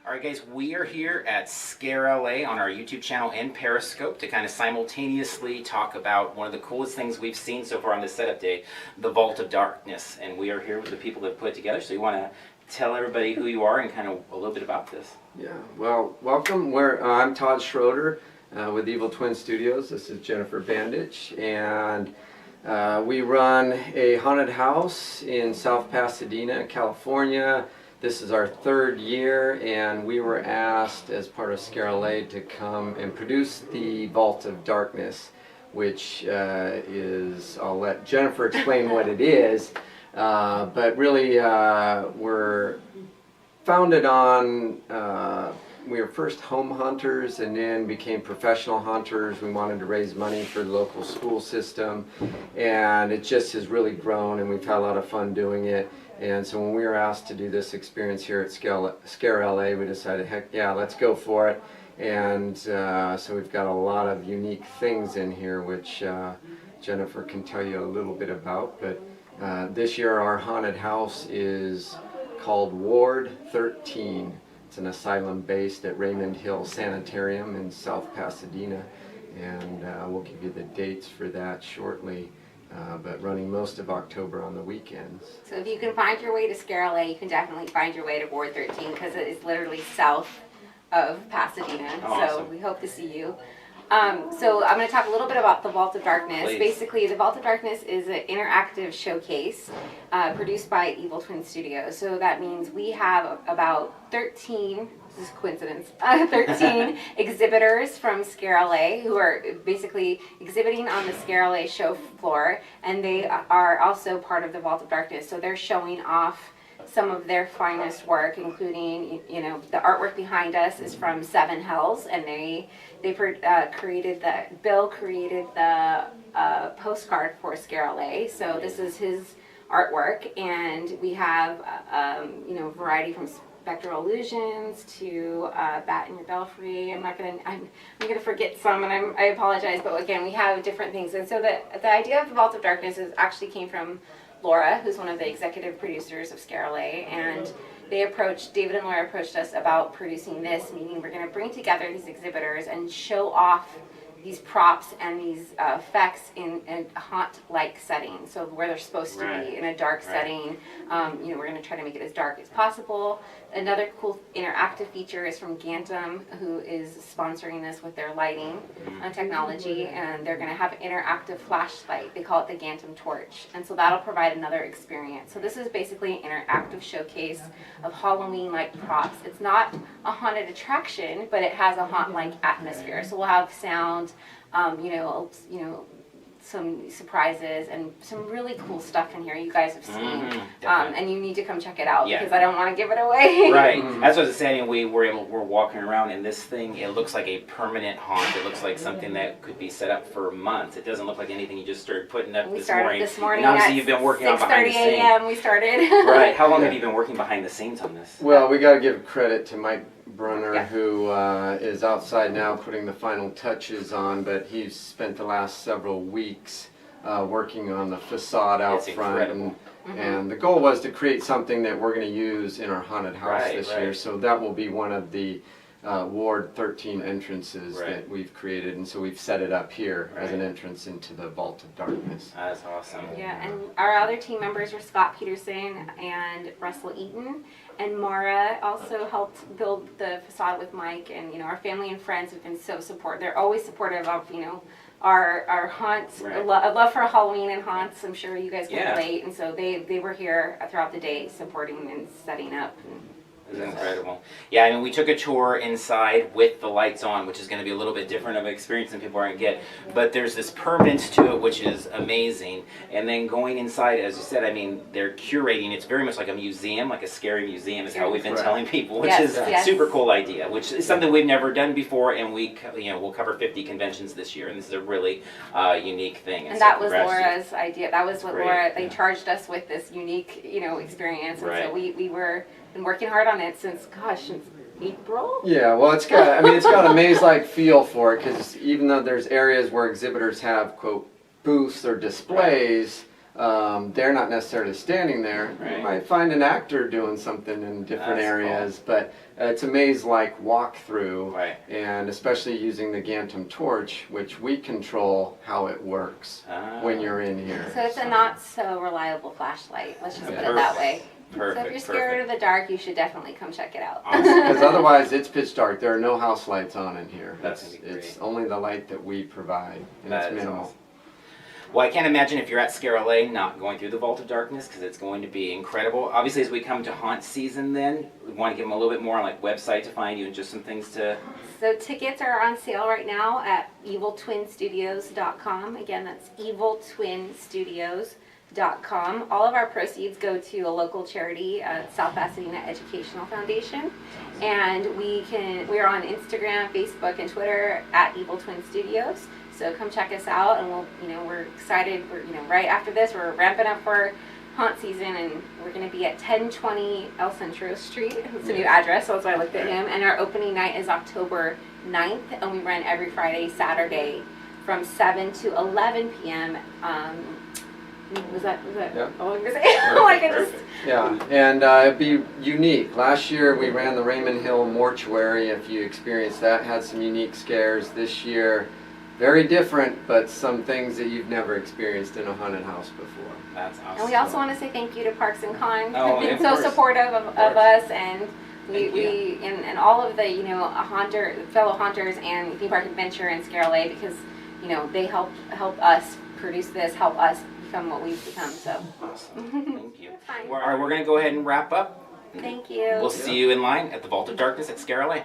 All right, guys, we are here at Scare LA on our YouTube channel and Periscope to kind of simultaneously talk about one of the coolest things we've seen so far on this setup day, the Vault of Darkness. And we are here with the people that put it together. So you want to tell everybody who you are and kind of a little bit about this? Yeah, well, welcome. I'm Todd Schroeder with Evil Twin Studios. This is Jennifer Bandage, and we run a haunted house in South Pasadena, California. This is our third year, and we were asked as part of Scare LA to come and produce the Vault of Darkness, which I'll let Jennifer explain what it is, but really we're founded on, we were first home hunters and then became professional hunters. We wanted to raise money for the local school system, and it just has really grown, and we've had a lot of fun doing it. And so when we were asked to do this experience here at Scare LA, we decided, heck yeah, let's go for it. And so we've got a lot of unique things in here, which Jennifer can tell you a little bit about. But this year our haunted house is called Ward 13. It's an asylum based at Raymond Hill Sanitarium in South Pasadena. And we'll give you the dates for that shortly. But running most of October on the weekends. So if you can find your way to Scare LA, you can definitely find your way to Ward 13 because it is literally south of Pasadena. Oh, awesome. So we hope to see you. So I'm going to talk a little bit about the Vault of Darkness. Please. Basically, the Vault of Darkness is an interactive showcase produced by Evil Twin Studios. So that means we have about 13, this is coincidence, 13 exhibitors from Scare LA who are basically exhibiting on the Scare LA show floor, and they are also part of the Vault of Darkness. So they're showing off some of their finest work, including, you know, the artwork behind us is from Seven Hells, and Bill created the postcard for Scare LA. So this is his artwork, and we have you know, a variety from Spectral Illusions to Bat in Your Belfry. I'm gonna forget some, and I apologize, but again, we have different things. And so the idea of the Vault of Darkness actually came from Laura, who's one of the executive producers of Scare LA, and David and Laura approached us about producing this, meaning we're going to bring together these exhibitors and show off these props and these effects in a haunt-like setting, so where they're supposed to be in a dark setting. You know, we're going to try to make it as dark as possible. Another cool interactive feature is from Gantum, who is sponsoring this with their lighting technology, and they're going to have an interactive flashlight. They call it the Gantum torch, and so that'll provide another experience. So this is basically an interactive showcase of Halloween-like props. It's not a haunted attraction, but it has a haunt-like atmosphere. So we'll have sound, you know, some surprises and some really cool stuff in here you guys have seen, and you need to come check it out because I don't want to give it away. Right. That's what I was saying. We're walking around, and this thing, it looks like a permanent haunt. It looks like something that could be set up for months. It doesn't look like anything you just started putting up We started this morning and obviously at you've been working on behind the 6:30 scenes. a.m. We started. Right. How long have you been working behind the scenes on this? Well, we got to give credit to Mike Brunner, Yeah. who is outside now putting the final touches on, but he's spent the last several weeks working on the facade out It's front. incredible. And the goal was to create something that we're going to use in our haunted house Right, this right. year. So that will be one of the Ward 13 entrances that we've created, and so we've set it up here as an entrance into the Vault of Darkness. That's awesome. Yeah, and our other team members are Scott Peterson and Russell Eaton, and Mara also helped build the facade with Mike, and you know, our family and friends have been so supportive. They're always supportive of, you know, our haunts, a love for Halloween and haunts. I'm sure you guys can relate, and so they were here throughout the day supporting and setting up. It's incredible. Yeah, I mean, we took a tour inside with the lights on, which is going to be a little bit different of an experience than people are going to get. But there's this permanence to it, which is amazing. And then going inside, as you said, I mean, they're curating. It's very much like a museum, like a scary museum is how we've been telling people, which is a super cool idea, which is something we've never done before. And we'll cover 50 conventions this year, and this is a really unique thing. And so that was Laura's idea. That was what Laura, they charged us with this unique, you know, experience. And so we were been working hard on it since April. Yeah, well, it's got a maze-like feel for it, because even though there's areas where exhibitors have quote booths or displays, they're not necessarily standing there. Right. You might find an actor doing something in different That's areas, but it's a maze-like walkthrough, Right. and especially using the Gantum torch, which we control how it works when you're in here. So it's a not so reliable flashlight. Let's just put it that way. Perfect. So if you're scared of the dark, you should definitely come check it out. Because otherwise it's pitch dark. There are no house lights on in here. That's It's, gonna be great. it's only the light that we provide, and That it's is minimal. awesome. Well, I can't imagine if you're at Scare LA not going through the Vault of Darkness, because it's going to be incredible. Obviously, as we come to haunt season then, we want to give them a little bit more on like website to find you and just some things to... So tickets are on sale right now at eviltwinstudios.com. Again, that's eviltwinstudios.com. All of our proceeds go to a local charity, South Pasadena Educational Foundation. And we're on Instagram, Facebook, and Twitter at Evil Twin Studios. So come check us out, and we're excited. We're right after this, we're ramping up for haunt season, and we're going to be at 1020 El Centro Street. It's a new address, so that's why I looked at him. And our opening night is October 9th, and we run every Friday, Saturday from 7 to 11 p.m. Was that Yeah. all I'm going to say? Like I just... Yeah, and it'd be unique. Last year we ran the Raymond Hill Mortuary. If you experienced that, had some unique scares. This year, very different, but some things that you've never experienced in a haunted house before. That's awesome. And we also want to say thank you to Parks and Con. Oh, They've been of so course. supportive of us, and Thank and all of the fellow haunters and theme park adventure and Scare LA, because they help us produce this, help us become what we've become. So Awesome. Thank you. That's fine. All right, we're going to go ahead and wrap up. Thank you. We'll see you in line at the Vault of Darkness at Scare LA.